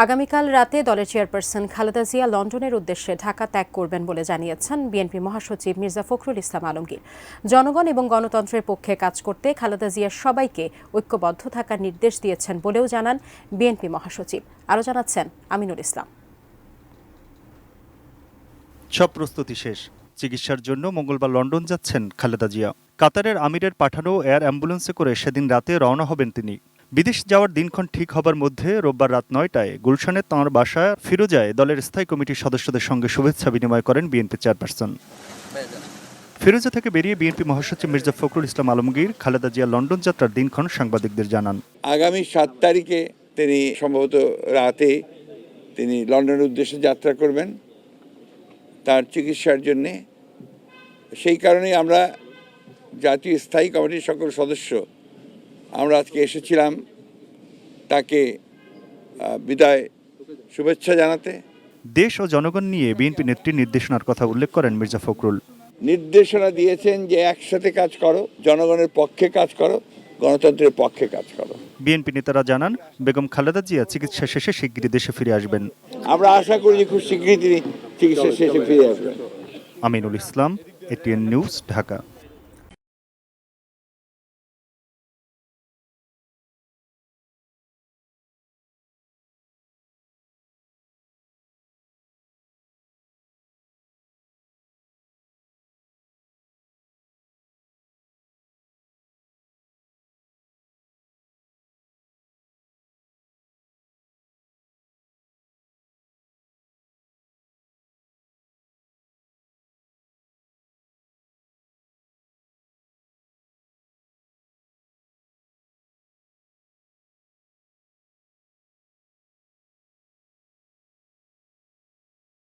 আগামীকাল রাতে দলের চেয়ারপারসন খালেদা জিয়া লন্ডনের উদ্দেশ্যে ঢাকা ত্যাগ করবেন বলে জানিয়েছেন বিএনপি মহাসচিব মির্জা ফখরুল ইসলাম আলমগীর। জনগণ এবং গণতন্ত্রের পক্ষে কাজ করতে খালেদা জিয়া সবাইকে ঐক্যবদ্ধ থাকার নির্দেশ দিয়েছেন বলেও জানান বিএনপি মহাসচিব। আরও জানাচ্ছেন আমিনুল ইসলাম। সব প্রস্তুতি শেষ। চিকিৎসার জন্য মঙ্গলবার লন্ডন যাচ্ছেন খালেদা জিয়া। কাতারের আমিরের পাঠানো এয়ার অ্যাম্বুলেন্সে করে সেদিন রাতে রওনা হবেন তিনি। বিদেশ যাওয়ার দিনক্ষণ ঠিক হবার মধ্যে রোববার রাত ৯টায় গুলশানের তাঁর বাসায় ফিরোজায় দলের স্থায়ী কমিটির সদস্যদের সঙ্গে শুভেচ্ছা বিনিময় করেন বিএনপি চেয়ারপারসন। ফিরোজা থেকে বেরিয়ে বিএনপি মহাসচিব মির্জা ফখরুল ইসলাম আলমগীর খালেদা জিয়া লন্ডন যাত্রার দিনক্ষণ সাংবাদিকদের জানান। আগামী ৭ তারিখে তিনি সম্ভবত রাতে তিনি লন্ডনের উদ্দেশ্যে যাত্রা করবেন তার চিকিৎসার জন্যে। সেই কারণেই আমরা জাতীয় স্থায়ী কমিটির সকল সদস্য আমরা আজকে এসেছিলাম তাকে বিদায় শুভেচ্ছা জানাতে। দেশ ও জনগণ নিয়ে বিএনপি নেত্রীর নির্দেশনার কথা উল্লেখ করেন মির্জা ফখরুল। নির্দেশনা দিয়েছেন যে একসাথে কাজ করো, জনগণের পক্ষে কাজ করো, গণতন্ত্রের পক্ষে কাজ করো। বিএনপি নেতারা জানান বেগম খালেদা জিয়া চিকিৎসা শেষে শিগগিরই দেশে ফিরে আসবেন। আমরা আশা করি যে খুব শীঘ্রই তিনি চিকিৎসা শেষে ফিরে আসবেন। Aminul Islam, ATN news, Dhaka.